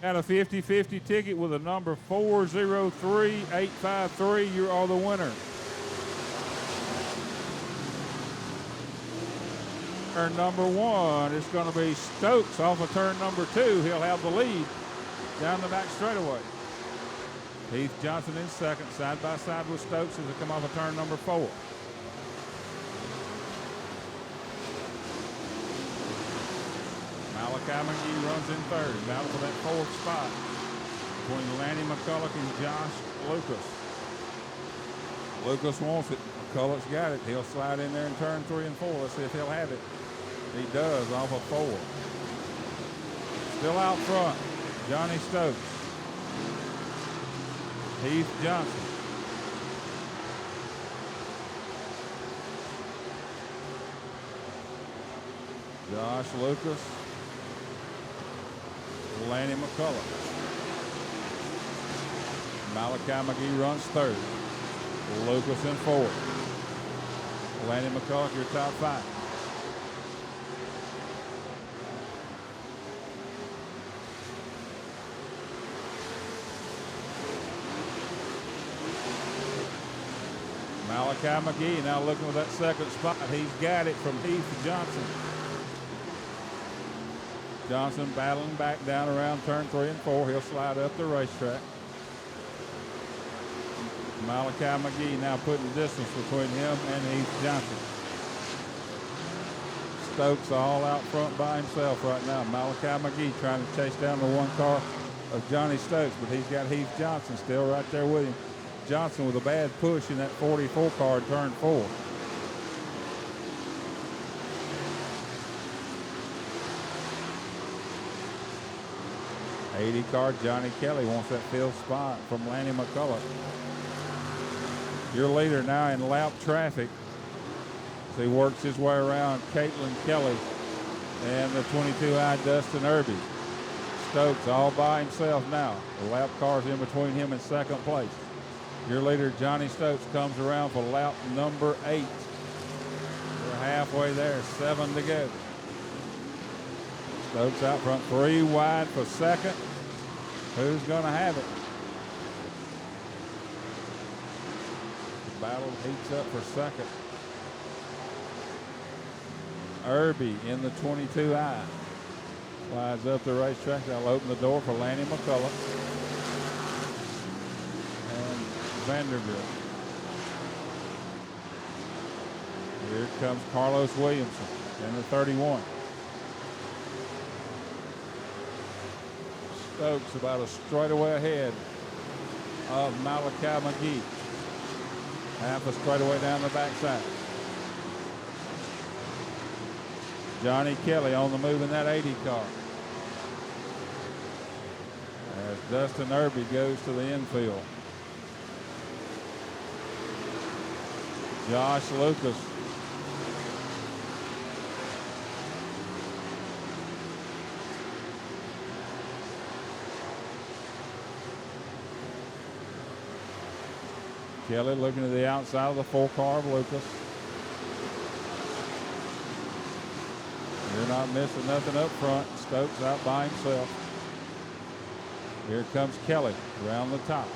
Got a 50-50 ticket with a number 403853. You are the winner. Turn number 1 is going to be Stokes off of turn number 2. He'll have the lead down the back straightaway. Heath Johnson in second, side by side with Stokes as they come off of turn number 4. Malachi McGee runs in third, battle for that 4th spot between Lanny McCullik and Josh Lucas. Lucas wants it. McCulloch's got it. He'll slide in there in turn 3 and 4. Let's see if he'll have it. He does off of 4. Still out front, Johnny Stokes. Heath Johnson. Josh Lucas. Lanny McCullik. Malachi McGee runs third. Lucas in fourth. Lanny McCullik, your top 5. Malachi McGee now looking for that 2nd spot. He's got it from Heath Johnson. Johnson battling back down around turn 3 and 4. He'll slide up the racetrack. Malachi McGee now putting distance between him and Heath Johnson. Stokes all out front by himself right now. Malachi McGee trying to chase down the 1 car of Johnny Stokes, but he's got Heath Johnson still right there with him. Johnson with a bad push in that 44 car in turn 4. '80 car Johnny Kelly wants that 5th spot from Lanny McCulloch. Your leader now in lap traffic as he works his way around Caitlin Kelly and the 22i Dustin Irby. Stokes all by himself now. The lap car's in between him and 2nd place. Your leader Johnny Stokes comes around for lap number 8. We're halfway there, 7 to go. Stokes out front, 3 wide for 2nd. Who's going to have it? The battle heats up for 2nd. Irby in the 22i. Slides up the racetrack. They'll open the door for Lanny McCulloch and Vanderbilt. Here comes Carlos Williamson in the 31. Stokes about a straightaway ahead of Malachi McGee. Half a straightaway down the backside. Johnny Kelly on the move in that 80 car. As Dustin Irby goes to the infield. Josh Lucas. Kelly looking to the outside of the 4 car of Lucas. You're not missing nothing up front. Stokes out by himself. Here comes Kelly around the top.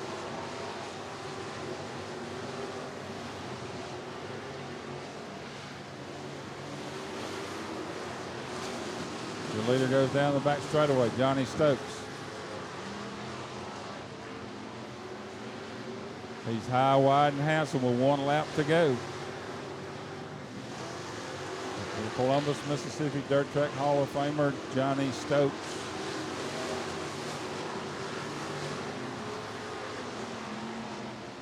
The leader goes down the back straightaway, Johnny Stokes. He's high, wide, and handsome with 1 lap to go. The Columbus, Mississippi Dirt Track Hall of Famer, Johnny Stokes.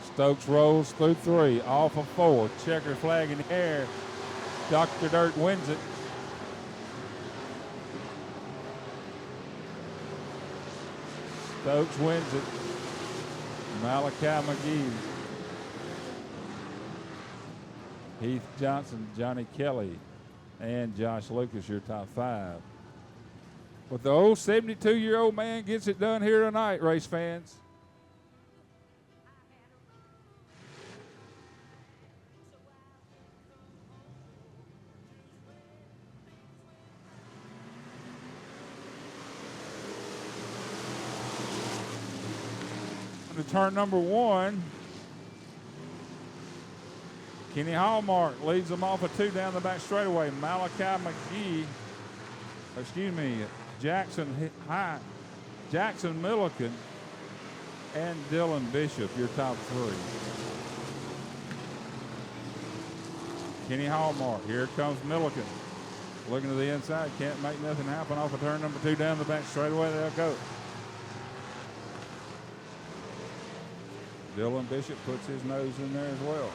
Stokes rolls through 3, off of 4. Checker flag in the air. Dr. Dirt wins it. Stokes wins it. Malachi McGee, Heath Johnson, Johnny Kelly, and Josh Lucas, your top 5. But the old 72-year-old man gets it done here tonight, race fans. to turn number 1. Kenny Hallmark leads them off a 2 down the back straightaway. Jackson Milliken, and Dylan Bishop, your top 3. Kenny Hallmark, here comes Milliken. Looking to the inside, can't make nothing happen off of turn number 2 down the back straightaway. They'll go. Dylan Bishop puts his nose in there as well,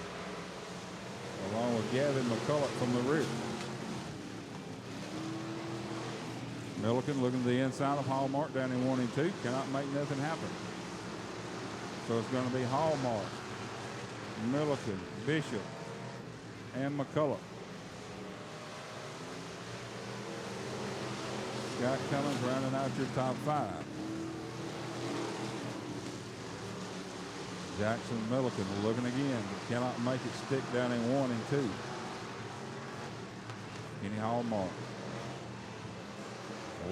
along with Gavin McCullik from the rear. Milliken looking to the inside of Hallmark down in 1 and 2. Cannot make nothing happen. So it's going to be Hallmark, Milliken, Bishop, and McCulloch. Scott Cummins rounding out your top 5. Jackson Milliken looking again, but cannot make it stick down in 1 and 2. Kenny Hallmark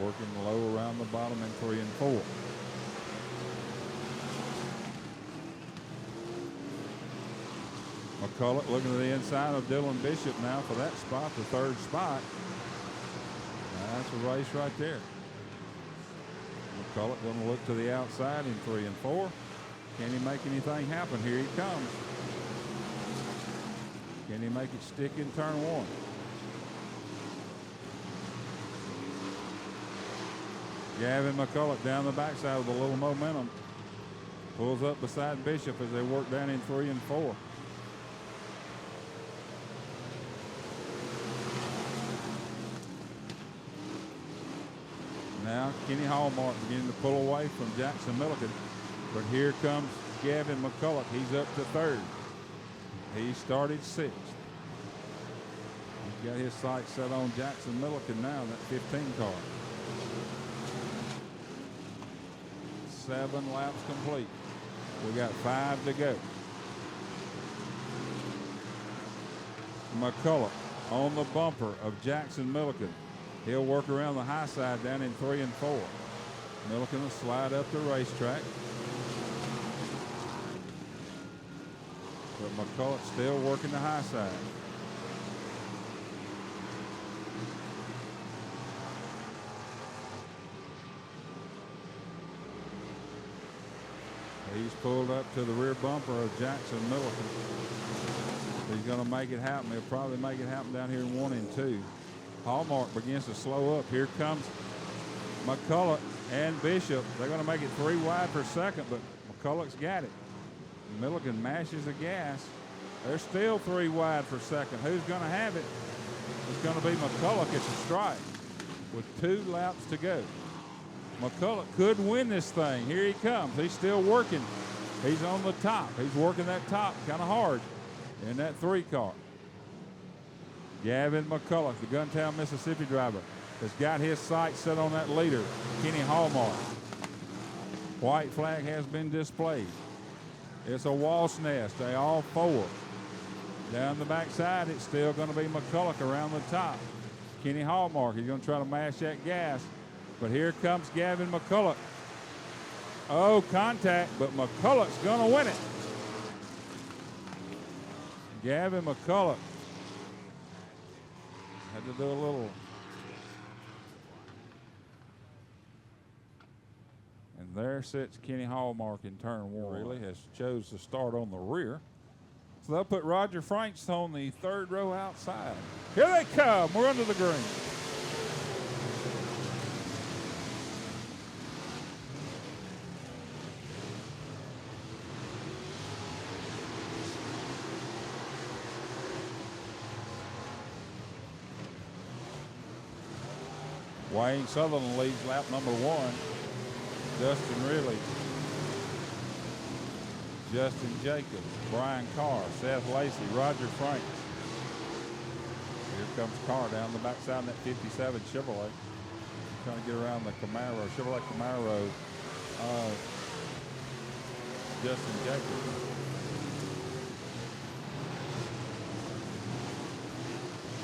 working low around the bottom in 3 and 4. McCulloch looking to the inside of Dylan Bishop now for that spot, the 3rd spot. That's a race right there. McCulloch going to look to the outside in 3 and 4. Can he make anything happen? Here he comes. Can he make it stick in turn 1? Gavin McCulloch down the backside with a little momentum. Pulls up beside Bishop as they work down in 3 and 4. Now Kenny Hallmark beginning to pull away from Jackson Milliken. But here comes Gavin McCulloch. He's up to 3rd. He started 6th. He's got his sights set on Jackson Milliken now in that 15 car. 7 laps complete. We got 5 to go. McCulloch on the bumper of Jackson Milliken. He'll work around the high side down in 3 and 4. Milliken will slide up the racetrack. But McCulloch still working the high side. He's pulled up to the rear bumper of Jackson Milliken. He's going to make it happen. He'll probably make it happen down here in 1 and 2. Hallmark begins to slow up. Here comes McCulloch and Bishop. They're going to make it 3 wide per second, but McCulloch's got it. Milliken mashes the gas. They're still 3 wide per second. Who's going to have it? It's going to be McCulloch at the stripe with 2 laps to go. McCulloch could win this thing. Here he comes. He's still working. He's on the top. He's working that top kind of hard in that 3 car. Gavin McCulloch, the Guntown, Mississippi driver, has got his sights set on that leader, Kenny Hallmark. White flag has been displayed. It's a wasp nest. They all 4. Down the backside, it's still going to be McCulloch around the top. Kenny Hallmark, he's going to try to mash that gas. But here comes Gavin McCulloch. Oh, contact, but McCulloch's going to win it. Gavin McCulloch had to do a little. And there sits Kenny Hallmark in turn 1. Really has chose to start on the rear. So they'll put Roger Franks on the 3rd row outside. Here they come. We're under the green. Wayne Sutherland leads lap number 1. Justin Ridley, Justin Jacobs, Brian Carr, Seth Lacey, Roger Franks. Here comes Carr down the backside of that 57 Chevrolet. Trying to get around the Camaro, Chevrolet Camaro. Justin Jacobs.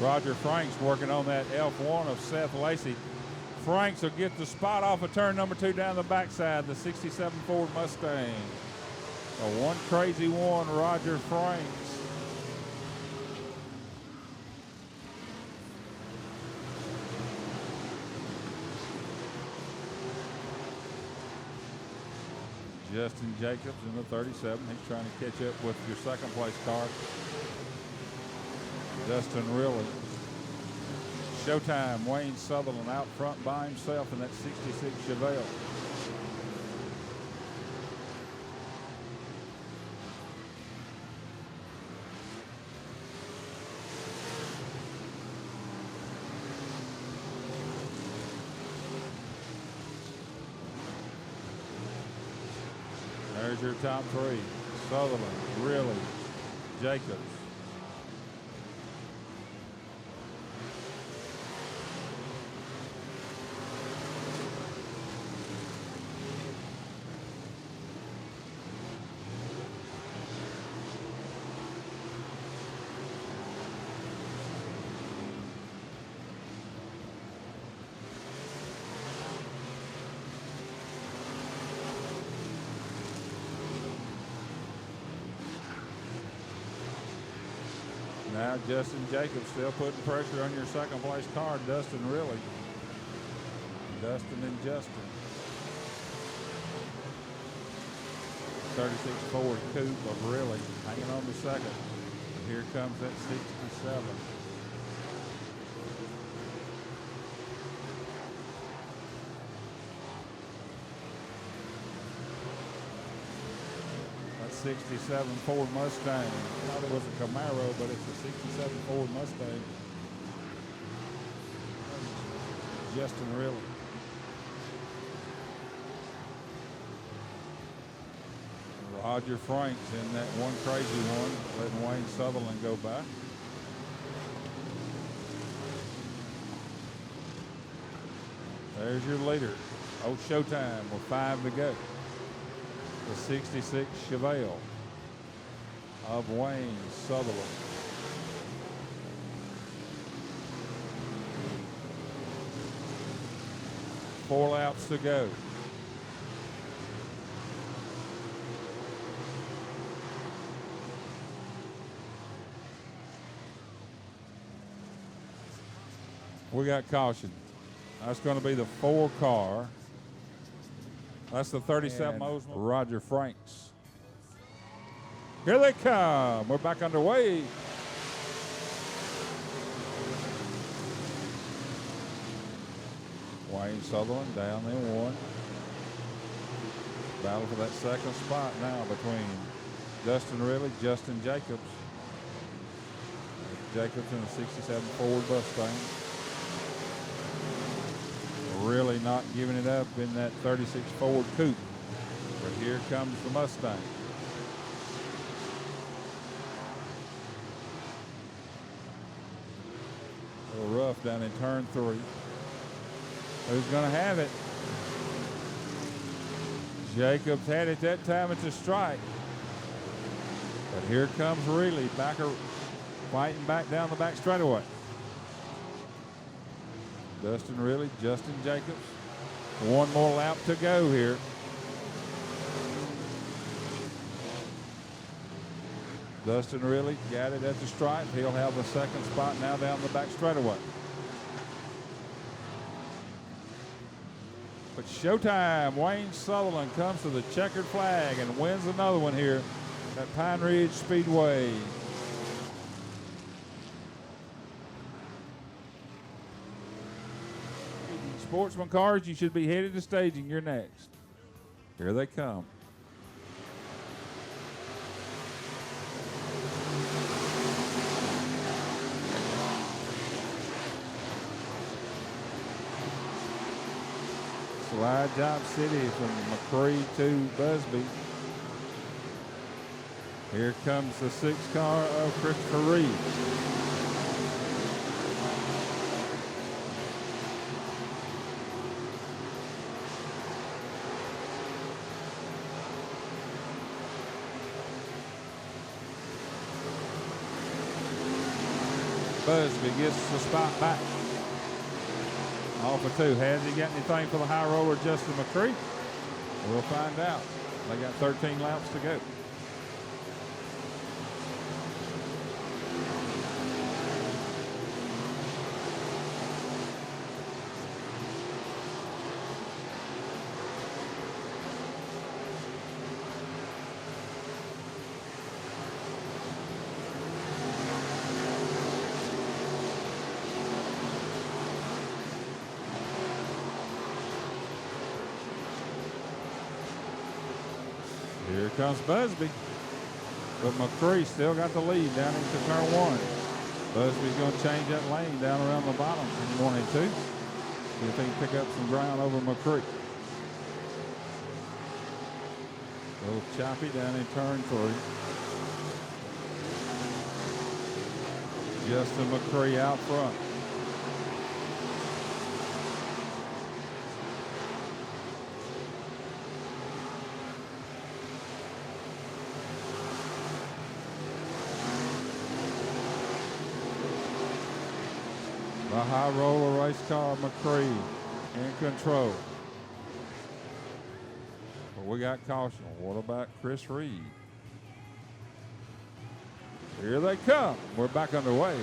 Roger Franks working on that F1 of Seth Lacey. Franks will get the spot off of turn number 2 down the backside, the 67 Ford Mustang. A one crazy one, Roger Franks. Justin Jacobs in the 37. He's trying to catch up with your second place car. Dustin Riley. Showtime, Wayne Sutherland out front by himself in that 66 Chevelle. There's your top three. Sutherland, Riley, Jacobs. Now Justin Jacobs still putting pressure on your second place car, Dustin Riley. Dustin and Justin. 36 Ford Coupe of Riley hanging on to second. Here comes that 67. That 67 Ford Mustang. I thought it was a Camaro, but it's a 67 Ford Mustang. Justin Riley. Roger Franks in that one crazy one, letting Wayne Sutherland go by. There's your leader. Oh, Showtime with 5 to go. The 66 Chevelle of Wayne Sutherland. Four laps to go. We got caution. That's going to be the 4 car. That's the 37 Mosman. Roger Franks. Here they come. We're back underway. Wayne Sutherland down in 1. Battle for that second spot now between Dustin Riley, Justin Jacobs. Jacobs in the 67 Ford Mustang. Really not giving it up in that 36 Ford Coupe. But here comes the Mustang. A little rough down in turn 3. Who's going to have it? Jacobs had it that time. It's a strike. But here comes Riley fighting back down the back straightaway. Dustin Riley, Justin Jacobs. One more lap to go here. Dustin Riley got it at the stripe. He'll have the second spot now down the back straightaway. But Showtime, Wayne Sutherland comes to the checkered flag and wins another one here at Pine Ridge Speedway. Sportsman cars, you should be headed to staging. You're next. Here they come. Slide Job City from McCree to Busby. Here comes the 6 car of Christopher Reeves. Busby gets the spot back. Off of 2. Has he got anything for the high roller, Justin McCree? We'll find out. They got 13 laps to go. Here comes Busby. But McCree still got the lead down into turn one. Busby's going to change that lane down around the bottom from 1 and 2. See if he can pick up some ground over McCree. A little choppy down in turn 3. Justin McCree out front. The high roller race car, McCree, in control. But we got caution. What about Chris Reed? Here they come. We're back underway.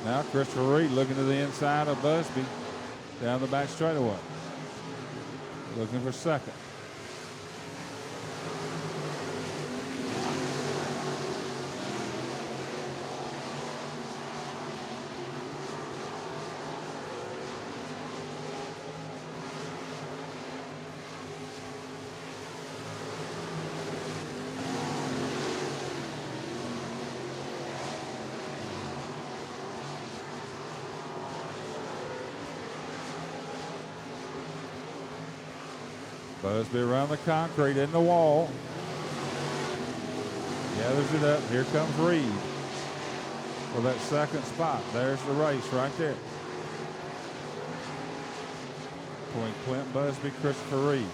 Now Christopher Reed looking to the inside of Busby down the back straightaway. Looking for second. Busby around the concrete in the wall. Gathers it up. Here comes Reed for that second spot. There's the race right there. Between Clint Busby, Christopher Reed.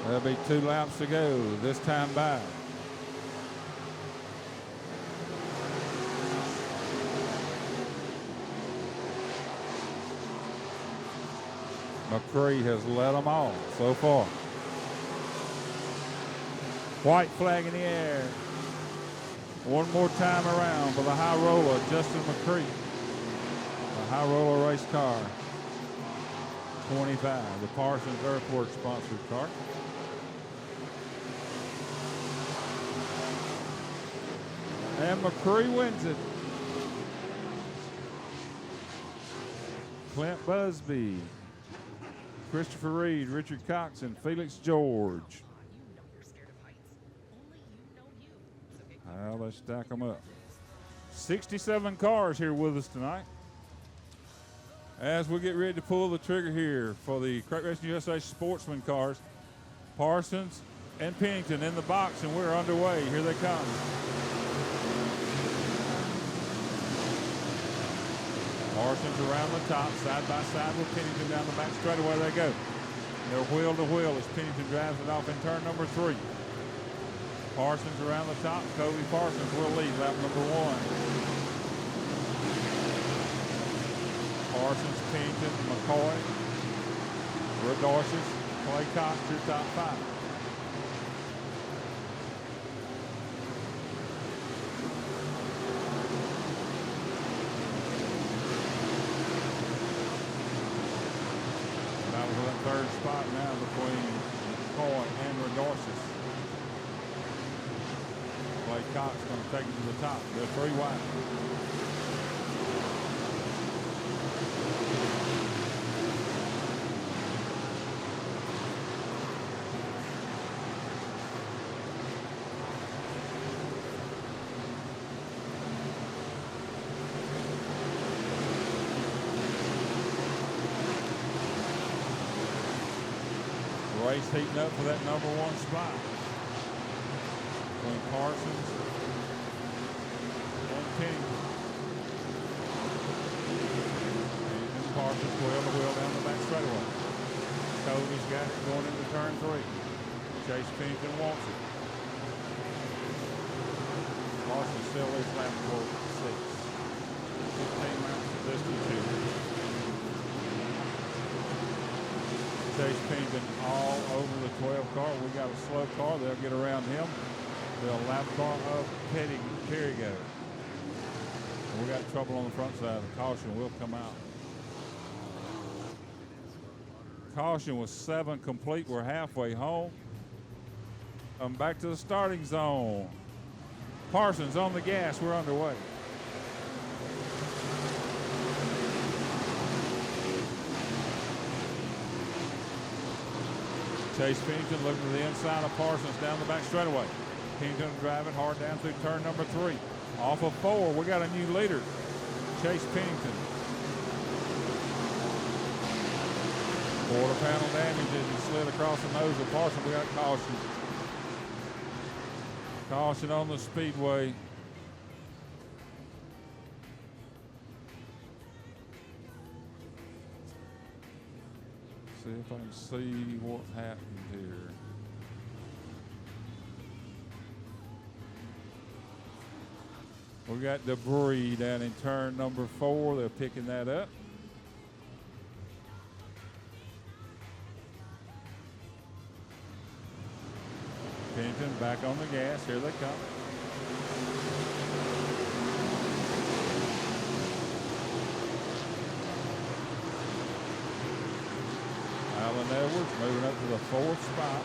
There'll be 2 laps to go this time by. McCree has led them all so far. White flag in the air. One more time around for the high roller, Justin McCree. The high roller race car. 25, the Parsons Earthworks sponsored car. And McCree wins it. Clint Busby, Christopher Reed, Richard Cox, and Felix George. Well, let's stack them up. 67 cars here with us tonight. As we get ready to pull the trigger here for the Crate Racing USA Sportsman cars, Parsons and Pennington in the box, and we're underway. Here they come. Parsons around the top, side by side with Pennington down the back straightaway they go. They're wheel to wheel as Pennington drives it off in turn number 3. Parsons around the top. Cody Parsons will lead lap number 1. Parsons, Pennington, McCoy, Rodorsis, Clay Cox, your top 5. Third spot now between McCoy and Rodorsis. Clay Cox going to take it to the top. They're 3 wide. Race heating up for that number 1 spot between Parsons and Pennington. Pennington, Parsons wheel to wheel down the back straightaway. Cody's got it going into turn 3. Chase Pennington wants it. Parsons still leads lap 6. 15 laps of distance here. Chase Pennington all over the 12 car. We got a slow car. They'll get around him. They'll lap car of Perrigo. We got trouble on the front side. The caution will come out. Caution was 7 complete. We're halfway home. Back to the starting zone. Parsons on the gas. We're underway. Chase Pennington looking to the inside of Parsons down the back straightaway. Pennington driving hard down through turn number 3. Off of 4, we got a new leader, Chase Pennington. Quarter panel damage as he slid across the nose of Parsons. We got caution. Caution on the speedway. See if I can see what happened here. We got debris down in turn number 4. They're picking that up. Pennington back on the gas. Here they come. Alan Edwards moving up to the 4th spot.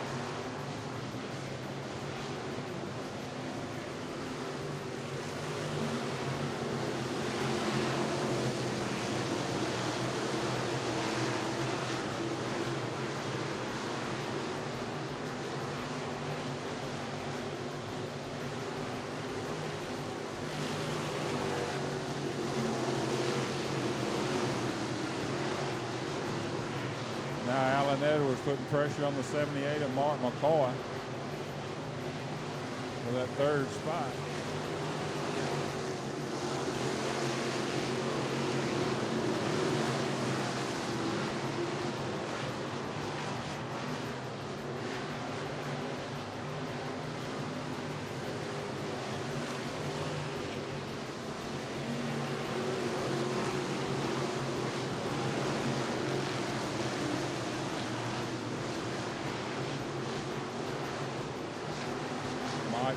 Edwards putting pressure on the 78 of Mark McCoy for that 3rd spot.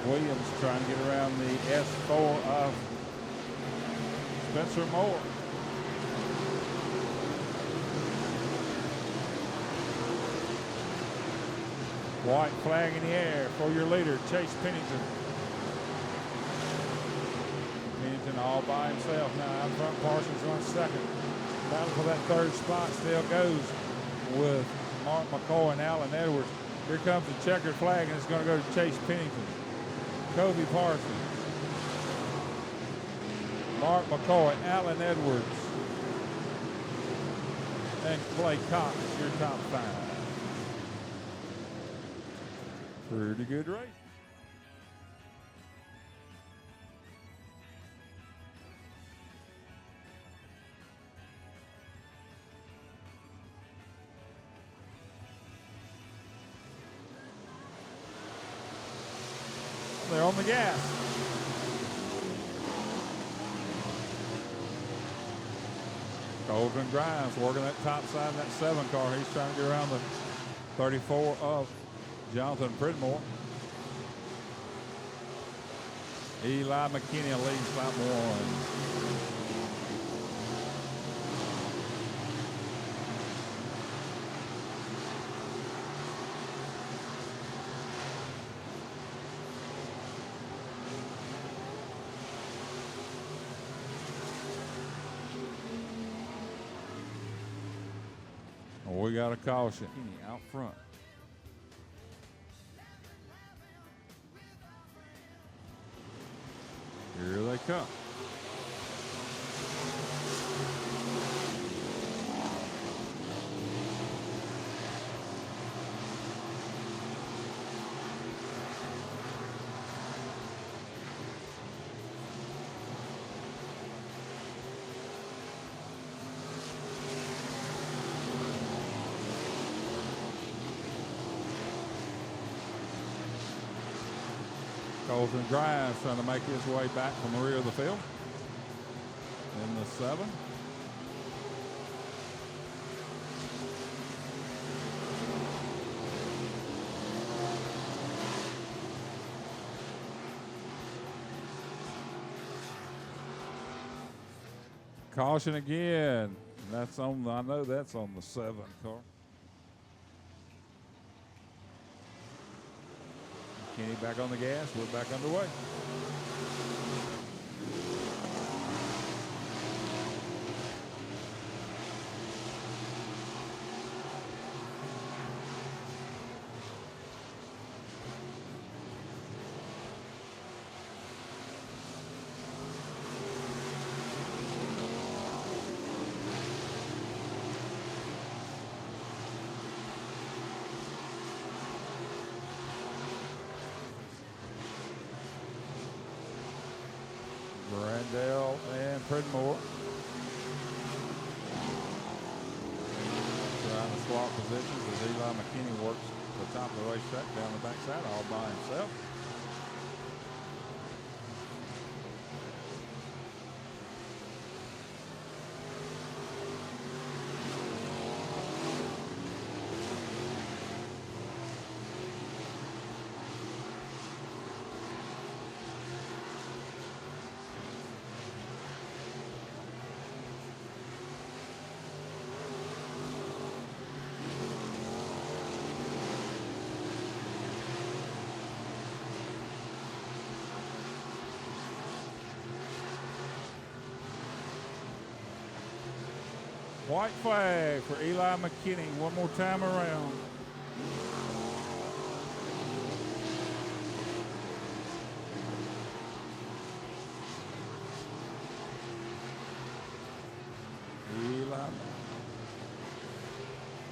Williams trying to get around the S4 of Spencer Moore. White flag in the air for your leader, Chase Pennington. Pennington all by himself now. Out front, Parsons on 2nd. Battle for that 3rd spot still goes with Mark McCoy and Alan Edwards. Here comes the checkered flag, and it's going to go to Chase Pennington. Kobe Parsons, Mark McCoy, Alan Edwards, and Clay Cox, your top 5. Pretty good race. They're on the gas. Colton Grimes working that top side of that 7 car. He's trying to get around the 34 of Jonathan Pridmore. Eli McKini leads lap 1. We got a caution out front. Here they come. Colton Grimes trying to make his way back from the rear of the field in the 7. Caution again. That's on. I know that's on the 7 car. McKinney back on the gas. We're back underway. Brandell and Pridmore trying to swap positions as Eli McKini works the top of the racetrack down the backside all by himself. White flag for Eli McKini one more time around.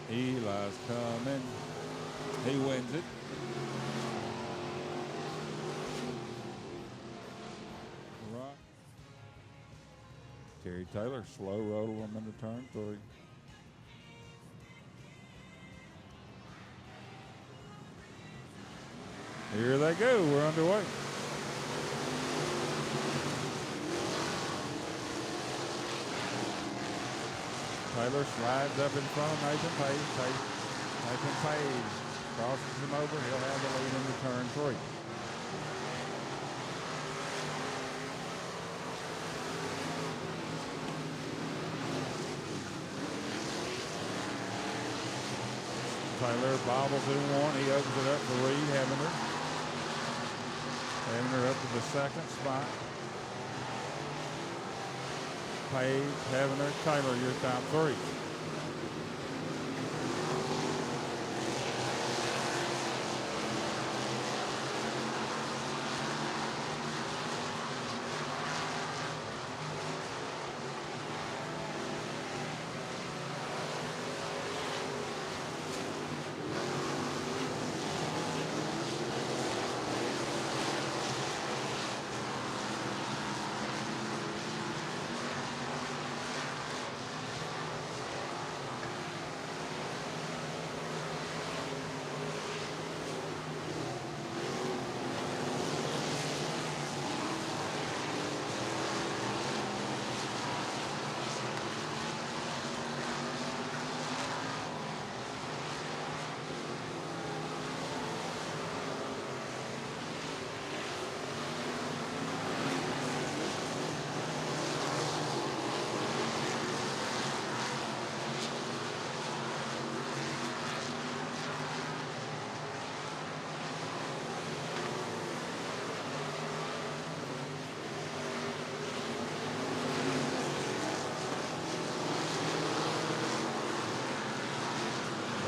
Eli's coming. He wins it. Right. Terry Taylor slow roll him into turn 3. Here they go. We're underway. Taylor slides up in front of Nathan Paige. Nathan Paige crosses him over. He'll have the lead into turn 3. Taylor bobbles in 1. He opens it up for Reed Heavener. Heavener up to the 2nd spot. Paige, Heavener, Taylor, your top 3.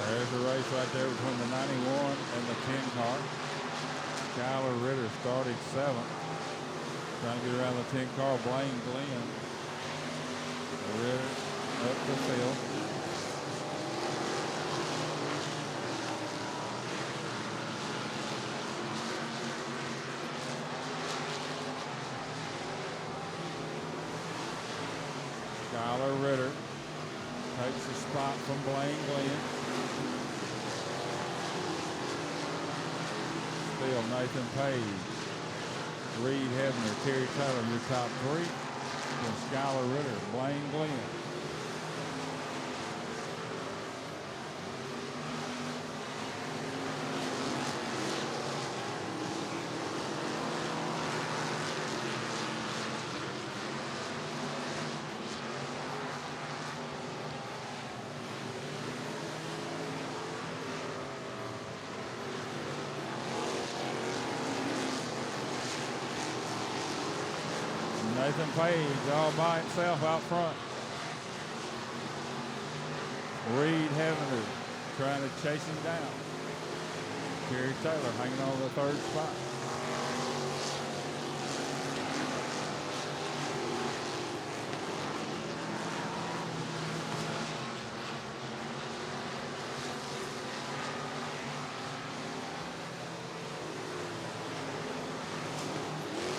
There's a race right there between the 91 and the 10 car. Skylar Ritter started 7th. Trying to get around the 10 car. Blaine Glenn. Ritter up the field. Skylar Ritter takes the spot from Blaine Glenn. Still Nathan Paige, Reed Heavener, Terry Taylor, your top 3. Then Skylar Ritter, Blaine Glenn. Nathan Paige all by himself out front. Reed Heavener trying to chase him down. Kerry Taylor hanging on the third spot.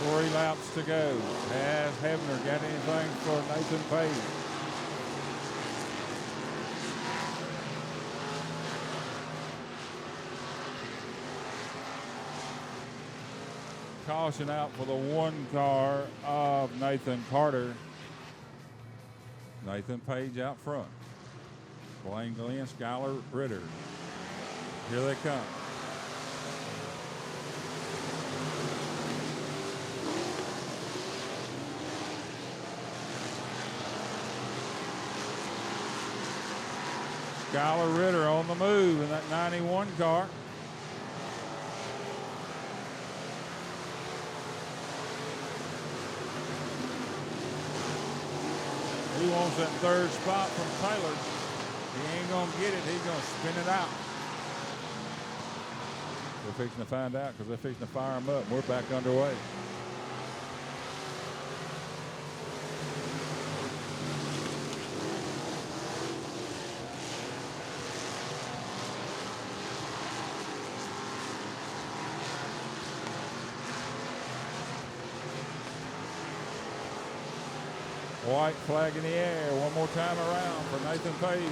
Three laps to go. Has Heavener got anything for Nathan Paige? Caution out for the one car of Nathan Carter. Nathan Paige out front. Blaine Glenn, Skylar Ritter. Here they come. Skylar Ritter on the move in that 91 car. He wants that third spot from Taylor. He ain't going to get it. He's going to spin it out. We're fixing to find out because they're fixing to fire him up. We're back underway. White flag in the air. One more time around for Nathan Paige.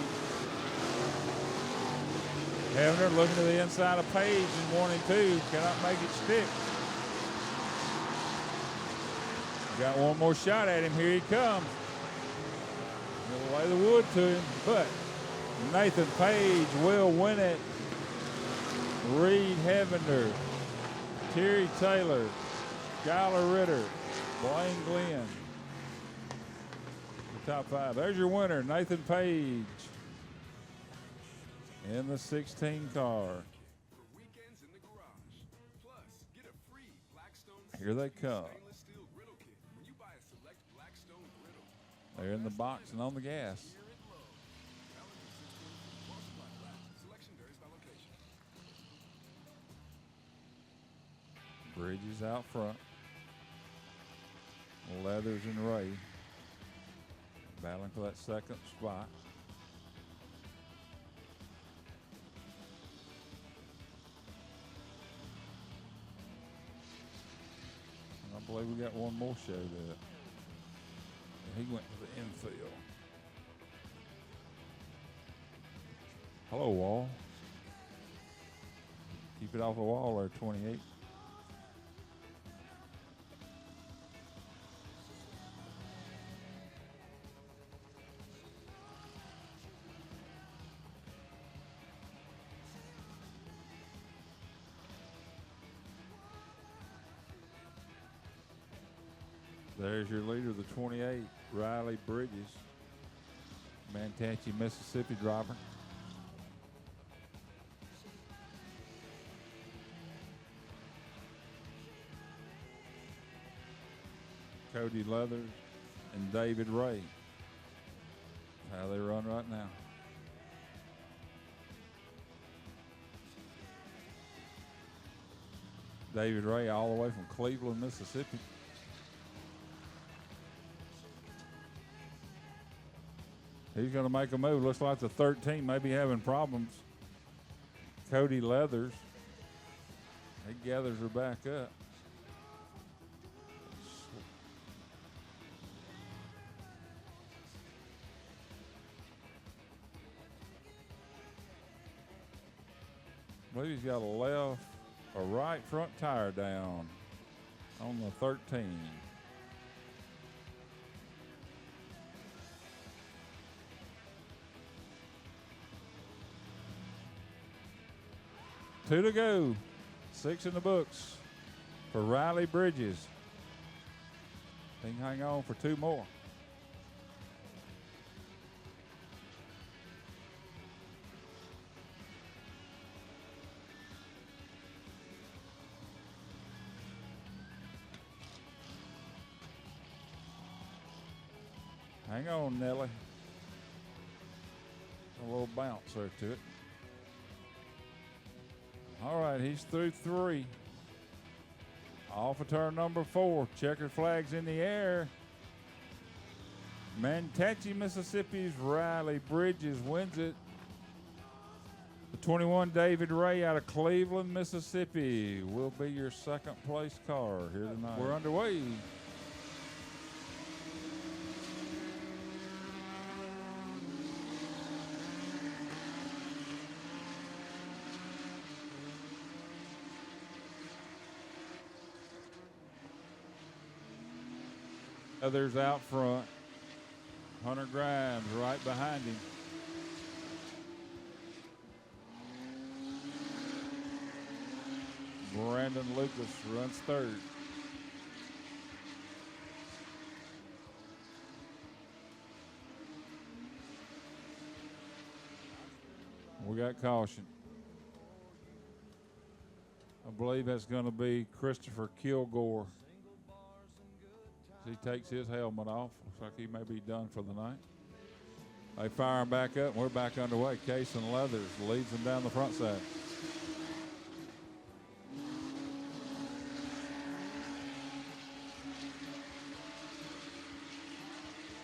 Heavener looking to the inside of Paige in 1 and 2. Cannot make it stick. Got one more shot at him. Here he comes. He'll lay the wood to him, but Nathan Paige will win it. Reed Heavener, Terry Taylor, Skylar Ritter, Blaine Glenn. Top five. There's your winner, Nathan Paige, in the 16 car. Here they come. They're in the box and on the gas. Bridges out front. Leathers and Ray battling for that second spot. And I believe we got one more show that he went to the infield. Hello, Wall. Keep it off the wall there, 28. There's your leader, the 28, Riley Bridges, Manatee, Mississippi driver. Cody Leathers and David Ray. How they run right now. David Ray all the way from Cleveland, Mississippi. He's going to make a move. Looks like the 13 may be having problems. Cody Leathers. He gathers her back up. I believe he's got a right front tire down on the 13. Two to go. 6 in the books for Riley Bridges. He can hang on for 2 more. Hang on, Nelly. A little bounce there to it. All right, he's through 3. Off of turn number 4. Checkered flags in the air. Manatee, Mississippi's Riley Bridges wins it. The 21 David Ray out of Cleveland, Mississippi will be your second place car here tonight. We're underway. Others out front. Hunter Grimes right behind him. Brandon Lucas runs third. We got caution. I believe that's going to be Christopher Kilgore. He takes his helmet off. Looks like he may be done for the night. They fire him back up, and we're back underway. Case and Leathers leads them down the front side.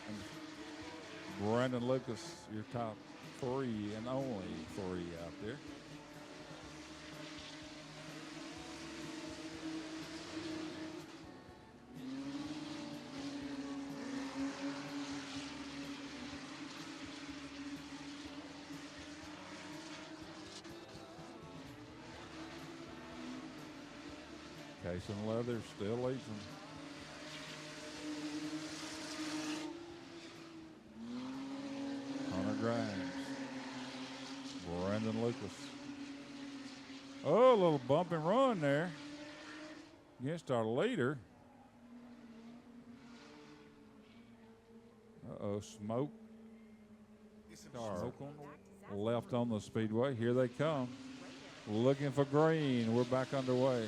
And Brandon Lucas, your top 3 and only 3 out there. Case and Leathers still leads them. Hunter Grimes. Brandon Lucas. Oh, a little bump and run there against our leader. Uh-oh, smoke. Smoke on the left on the speedway. Here they come. Looking for green. We're back underway.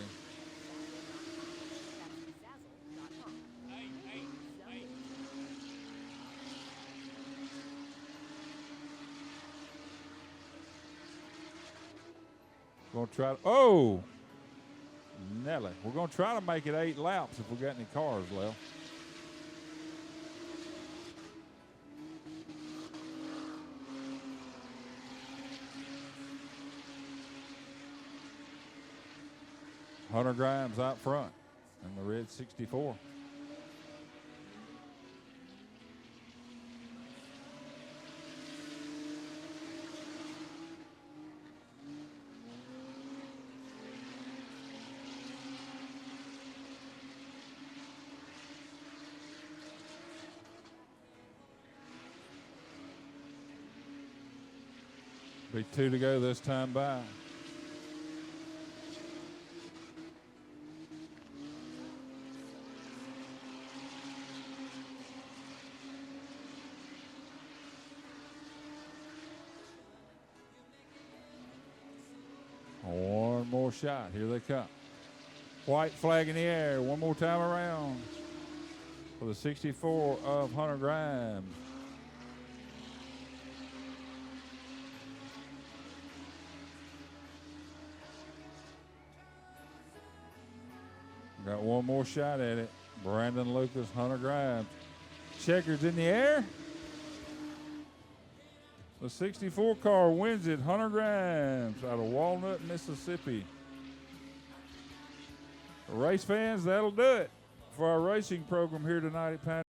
Going to try to, oh, Nelly. We're going to try to make it 8 laps if we got any cars left. Hunter Grimes out front in the red 64. Be 2 to go this time by. One more shot. Here they come. White flag in the air. One more time around for the 64 of Hunter Grimes. Got one more shot at it. Brandon Lucas, Hunter Grimes. Checkers in the air. The 64 car wins it. Hunter Grimes out of Walnut, Mississippi. Race fans, that'll do it for our racing program here tonight at Pennington.